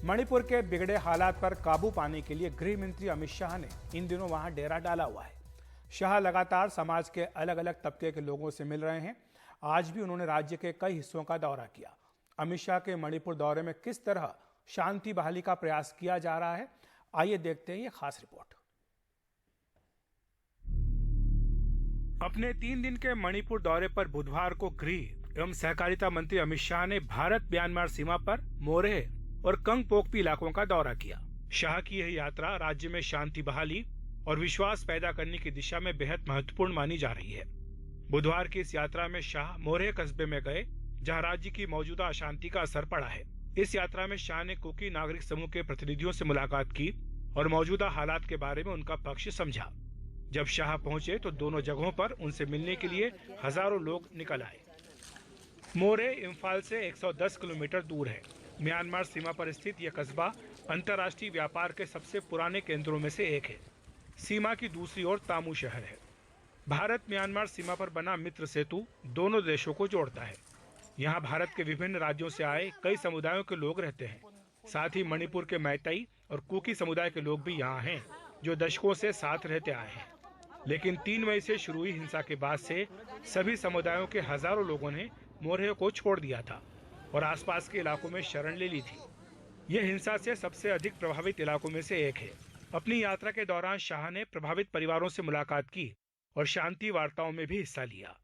मणिपुर के बिगड़े हालात पर काबू पाने के लिए गृह मंत्री अमित शाह ने इन दिनों वहां डेरा डाला हुआ है। शाह लगातार समाज के अलग अलग तबके के लोगों से मिल रहे हैं। आज भी उन्होंने राज्य के कई हिस्सों का दौरा किया। अमित शाह के मणिपुर दौरे में किस तरह शांति बहाली का प्रयास किया जा रहा है, आइए देखते हैं ये खास रिपोर्ट। अपने 3 दिन के मणिपुर दौरे पर बुधवार को गृह एवं सहकारिता मंत्री अमित शाह ने भारत म्यांमार सीमा पर मोरेह और कंगपोकपी इलाकों का दौरा किया। शाह की यह यात्रा राज्य में शांति बहाली और विश्वास पैदा करने की दिशा में बेहद महत्वपूर्ण मानी जा रही है। बुधवार की इस यात्रा में शाह मोरेह कस्बे में गए, जहां राज्य की मौजूदा अशांति का असर पड़ा है। इस यात्रा में शाह ने कुकी नागरिक समूह के प्रतिनिधियों से मुलाकात की और मौजूदा हालात के बारे में उनका पक्ष समझा। जब शाह पहुंचे तो दोनों जगहों पर उनसे मिलने के लिए हजारों लोग निकल आए। मोरेह इम्फाल से 110 किलोमीटर दूर है। म्यांमार सीमा पर स्थित यह कस्बा अंतर्राष्ट्रीय व्यापार के सबसे पुराने केंद्रों में से एक है। सीमा की दूसरी ओर तामू शहर है। भारत म्यांमार सीमा पर बना मित्र सेतु दोनों देशों को जोड़ता है। यहाँ भारत के विभिन्न राज्यों से आए कई समुदायों के लोग रहते हैं। साथ ही मणिपुर के मैतेई और कुकी समुदाय के लोग भी यहाँ हैं, जो दशकों से साथ रहते आए हैं। लेकिन 3 मई से शुरू हुई हिंसा के बाद से सभी समुदायों के हजारों लोगों ने मोरेह को छोड़ दिया था और आसपास के इलाकों में शरण ले ली थी। यह हिंसा से सबसे अधिक प्रभावित इलाकों में से एक है। अपनी यात्रा के दौरान शाह ने प्रभावित परिवारों से मुलाकात की और शांति वार्ताओं में भी हिस्सा लिया।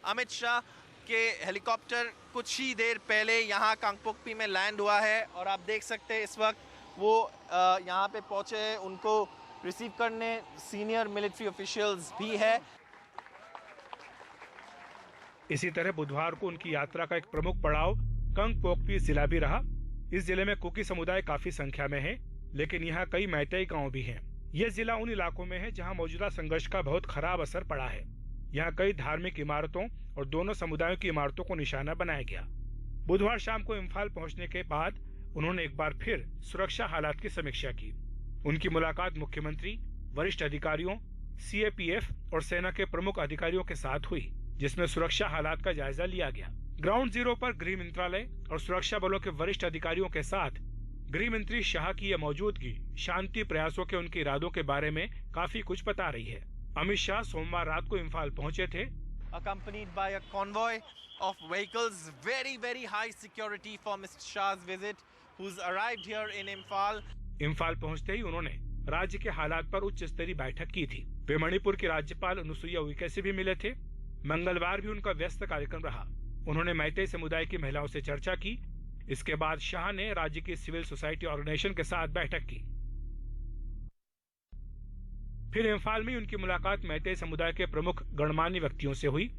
अमित शाह के हेलीकॉप्टर कुछ ही देर पहले यहाँ कांगपोकपी में लैंड हुआ है और आप देख सकते हैं इस वक्त वो यहाँ पे पहुँचे हैं। उनको रिसीव करने सीनियर मिलिट्री ऑफिशियल्स भी है। इसी तरह बुधवार को उनकी यात्रा का एक प्रमुख पड़ाव कंगपोकपी जिला भी रहा। इस जिले में कुकी समुदाय काफी संख्या में है, लेकिन यहाँ कई मैतेई गांव भी हैं। यह जिला उन इलाकों में है जहाँ मौजूदा संघर्ष का बहुत खराब असर पड़ा है। यहाँ कई धार्मिक इमारतों और दोनों समुदायों की इमारतों को निशाना बनाया गया। बुधवार शाम को इम्फाल पहुँचने के बाद उन्होंने एक बार फिर सुरक्षा हालात की समीक्षा की। उनकी मुलाकात मुख्यमंत्री, वरिष्ठ अधिकारियों, CAPF और सेना के प्रमुख अधिकारियों के साथ हुई, जिसमें सुरक्षा हालात का जायजा लिया गया। ग्राउंड जीरो पर गृह मंत्रालय और सुरक्षा बलों के वरिष्ठ अधिकारियों के साथ गृह मंत्री शाह की यह मौजूदगी शांति प्रयासों के उनके इरादों के बारे में काफी कुछ बता रही है। अमित शाह सोमवार रात को इम्फाल पहुंचे थे। Accompanied by a convoy of vehicles, very high security for Mr. Shah's visit, who's arrived here in Imphal. Imphal पहुंचते ही उन्होंने राज्य के हालात पर उच्च स्तरीय बैठक की थी। वे मणिपुर की राज्यपाल अनुसुईया उइके से भी मिले थे। मंगलवार भी उनका व्यस्त कार्यक्रम रहा। उन्होंने मैतेई समुदाय की महिलाओं से चर्चा की। इसके बाद शाह ने राज्य की सिविल सोसाइटी ऑर्गेनाइजेशन के साथ बैठक की। फिर इम्फाल में उनकी मुलाकात मैतेई समुदाय के प्रमुख गणमान्य व्यक्तियों से हुई।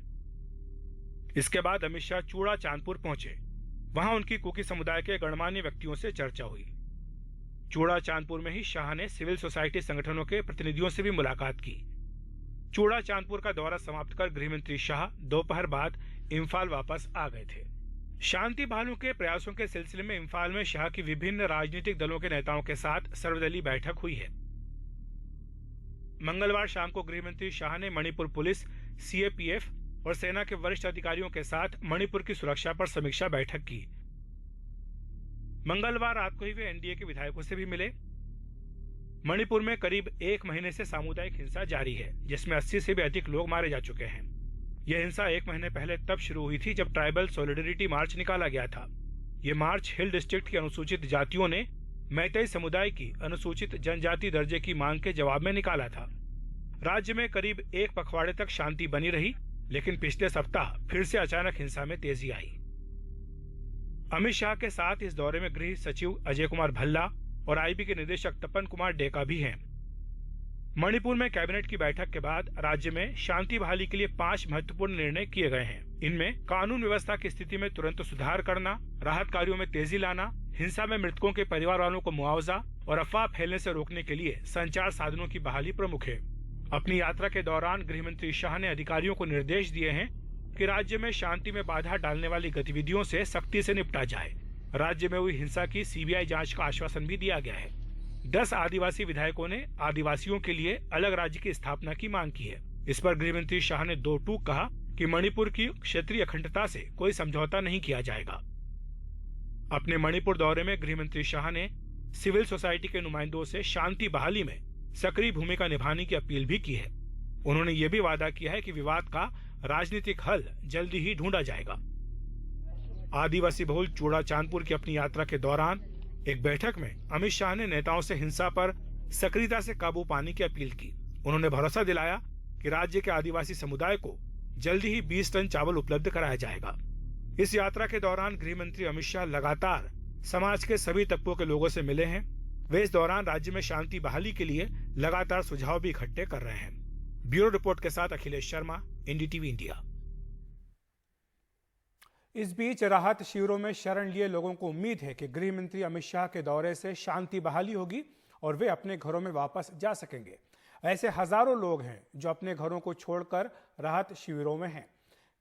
इसके बाद अमित शाह चूड़ा चांदपुर पहुंचे। वहां उनकी कुकी समुदाय के गणमान्य व्यक्तियों से चर्चा हुई। चूड़ा चांदपुर में ही शाह ने सिविल सोसाइटी संगठनों के प्रतिनिधियों से भी मुलाकात की। चूड़ा चांदपुर का दौरा समाप्त कर गृह मंत्री शाह दोपहर बाद इम्फाल वापस आ गए थे। शांति बहाली के प्रयासों के सिलसिले में इम्फाल में शाह की विभिन्न राजनीतिक दलों के नेताओं के साथ सर्वदलीय बैठक हुई है। मंगलवार शाम को गृह मंत्री शाह ने मणिपुर पुलिस, CAPF और सेना के वरिष्ठ अधिकारियों के साथ मणिपुर की सुरक्षा पर समीक्षा बैठक की। मंगलवार रात को ही वे NDA के विधायकों से भी मिले। मणिपुर में करीब 1 महीने से सामुदायिक हिंसा जारी है, जिसमें 80 से भी अधिक लोग मारे जा चुके हैं। यह हिंसा 1 महीने पहले तब शुरू हुई थी जब ट्राइबल सॉलिडेरिटी मार्च निकाला गया था। ये मार्च हिल डिस्ट्रिक्ट की अनुसूचित जातियों ने मैतेई समुदाय की अनुसूचित जनजाति दर्जे की मांग के जवाब में निकाला था। राज्य में करीब 1 पखवाड़े तक शांति बनी रही, लेकिन पिछले सप्ताह फिर से अचानक हिंसा में तेजी आई। अमित शाह के साथ इस दौरे में गृह सचिव अजय कुमार भल्ला और IB के निदेशक तपन कुमार डेका भी हैं। मणिपुर में कैबिनेट की बैठक के बाद राज्य में शांति बहाली के लिए 5 महत्वपूर्ण निर्णय किए गए हैं। इनमें कानून व्यवस्था की स्थिति में तुरंत सुधार करना, राहत कार्यों में तेजी लाना, हिंसा में मृतकों के परिवार वालों को मुआवजा और अफवाह फैलने से रोकने के लिए संचार साधनों की बहाली प्रमुख है। अपनी यात्रा के दौरान गृह मंत्री शाह ने अधिकारियों को निर्देश दिए हैं कि राज्य में शांति में बाधा डालने वाली गतिविधियों से सख्ती से निपटा जाए। राज्य में हुई हिंसा की CBI जांच का आश्वासन भी दिया गया है। 10 आदिवासी विधायकों ने आदिवासियों के लिए अलग राज्य की स्थापना की मांग की है। इस पर गृह मंत्री शाह ने 2 टूक कहा कि मणिपुर की क्षेत्रीय अखंडता से कोई समझौता नहीं किया जाएगा। अपने मणिपुर दौरे में गृह मंत्री शाह ने सिविल सोसाइटी के नुमाइंदों से शांति बहाली में सक्रिय भूमिका निभाने की अपील भी की है। उन्होंने ये भी वादा किया है कि विवाद का राजनीतिक हल जल्दी ही ढूंढा जाएगा। आदिवासी बहुल चूड़ा चांदपुर की अपनी यात्रा के दौरान एक बैठक में अमित शाह ने नेताओं से हिंसा पर सक्रियता से काबू पाने की अपील की। उन्होंने भरोसा दिलाया कि राज्य के आदिवासी समुदाय को जल्दी ही 20 टन चावल उपलब्ध कराया जाएगा। इस यात्रा के दौरान गृह मंत्री अमित शाह लगातार समाज के सभी तबकों के लोगों से मिले हैं। वे इस दौरान राज्य में शांति बहाली के लिए लगातार सुझाव भी इकट्ठे कर रहे हैं। ब्यूरो रिपोर्ट के साथ अखिलेश शर्मा, एनडीटीवी इंडिया। इस बीच राहत शिविरों में शरण लिए लोगों को उम्मीद है कि गृह मंत्री अमित शाह के दौरे से शांति बहाली होगी और वे अपने घरों में वापस जा सकेंगे। ऐसे हजारों लोग हैं जो अपने घरों को छोड़कर राहत शिविरों में हैं।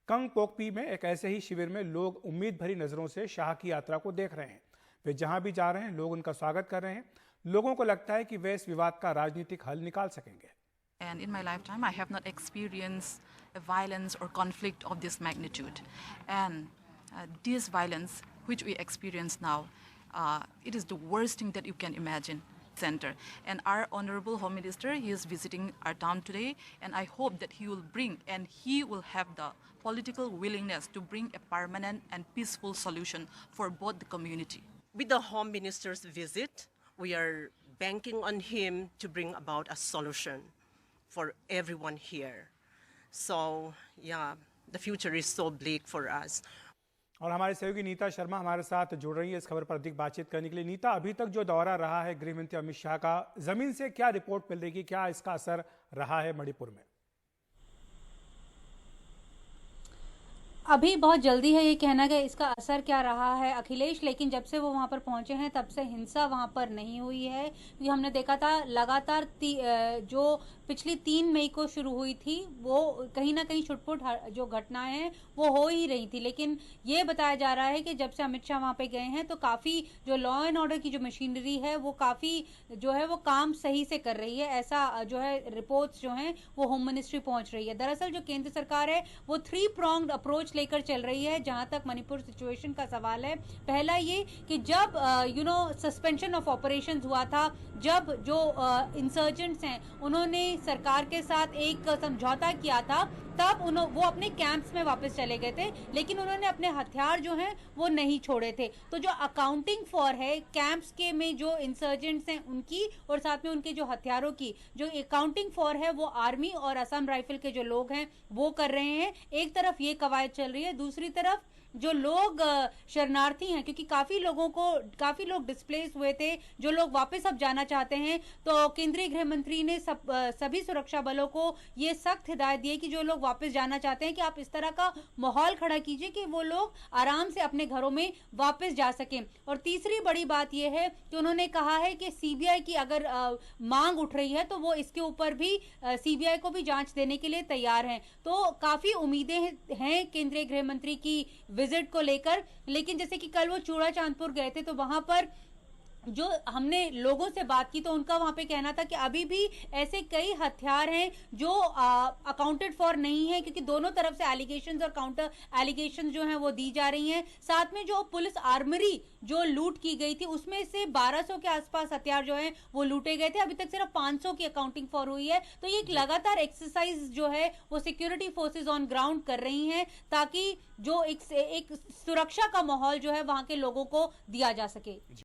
कंगपोकपी में एक ऐसे ही शिविर में लोग उम्मीद भरी नजरों से शाह की यात्रा को देख रहे हैं। वे जहां भी जा रहे हैं लोग उनका स्वागत कर रहे हैं। लोगों को लगता है कि वे इस विवाद का राजनीतिक हल निकाल सकेंगे। And in my lifetime, I have not experienced a violence or conflict of this magnitude. And this violence, which we experience now, it is the worst thing that you can imagine. Center. And our Honorable Home Minister, he is visiting our town today, and I hope that he will bring and he will have the political willingness to bring a permanent and peaceful solution for both the community. With the Home Minister's visit, we are banking on him to bring about a solution for everyone here. So, yeah, the future is so bleak for us. और हमारे सहयोगी नीता शर्मा हमारे साथ जुड़ रही है इस खबर पर अधिक बातचीत करने के लिए। नीता, अभी तक जो दौरा रहा है गृह मंत्री अमित शाह का, जमीन से क्या रिपोर्ट मिल रही है, क्या इसका असर रहा है मणिपुर में? अभी बहुत जल्दी है ये कहना कि इसका असर क्या रहा है अखिलेश, लेकिन जब से वो वहाँ पर पहुंचे हैं तब से हिंसा वहाँ पर नहीं हुई है। क्योंकि हमने देखा था लगातार जो पिछली 3 मई को शुरू हुई थी वो कहीं ना कहीं छुटपुट जो घटनाएं हैं वो हो ही रही थी। लेकिन ये बताया जा रहा है कि जब से अमित शाह वहाँ पे गए हैं तो काफ़ी जो लॉ एंड ऑर्डर की जो मशीनरी है वो काफ़ी जो है वो काम सही से कर रही है। ऐसा जो है रिपोर्ट्स जो हैं वो होम मिनिस्ट्री पहुँच रही है। दरअसल जो केंद्र सरकार है वो 3 pronged अप्रोच लेकर चल रही है। जहां तक मणिपुर सिचुएशन का सवाल है, पहला ये कि जब सस्पेंशन ऑफ ऑपरेशंस हुआ था, जब जो इंसर्जेंट्स हैं उन्होंने सरकार के साथ एक समझौता किया था, तब वो अपने कैंप्स में वापस चले गए थे, लेकिन उन्होंने अपने हथियार जो हैं वो नहीं छोड़े थे। तो जो अकाउंटिंग फॉर है कैंप्स के में जो इंसर्जेंट्स हैं उनकी और साथ में उनके जो हथियारों की जो अकाउंटिंग फॉर है वो आर्मी और असम राइफल के जो लोग हैं वो कर रहे हैं। एक तरफ ये कवायद चल रही है, दूसरी तरफ जो लोग शरणार्थी हैं, क्योंकि काफी लोग डिस्प्लेस हुए थे, जो लोग वापस अब जाना चाहते हैं, तो केंद्रीय गृह मंत्री ने सभी सुरक्षा बलों को ये सख्त हिदायत दी है कि जो लोग वापस जाना चाहते हैं कि आप इस तरह का माहौल खड़ा कीजिए कि वो लोग आराम से अपने घरों में वापस जा सकें। और तीसरी बड़ी बात यह है कि उन्होंने कहा है कि सीबीआई की अगर मांग उठ रही है तो वो इसके ऊपर भी सीबीआई को भी जांच देने के लिए तैयार हैं। तो काफी उम्मीदें हैं केंद्रीय गृह मंत्री की विजिट को लेकर। लेकिन जैसे कि कल वो चूड़ा चांदपुर गए थे तो वहां पर जो हमने लोगों से बात की तो उनका वहां पे कहना था कि अभी भी ऐसे कई हथियार हैं जो अकाउंटेड फॉर नहीं है, क्योंकि दोनों तरफ से एलिगेशंस और काउंटर एलिगेशंस जो हैं वो दी जा रही हैं। साथ में जो पुलिस आर्मरी जो लूट की गई थी उसमें से 1200 के आसपास हथियार जो हैं वो लूटे गए थे। अभी तक सिर्फ 500 की अकाउंटिंग फॉर हुई है। तो ये एक लगातार एक्सरसाइज जो है वो सिक्योरिटी फोर्सेज ऑन ग्राउंड कर रही हैं ताकि जो एक सुरक्षा का माहौल जो है वहां के लोगों को दिया जा सके।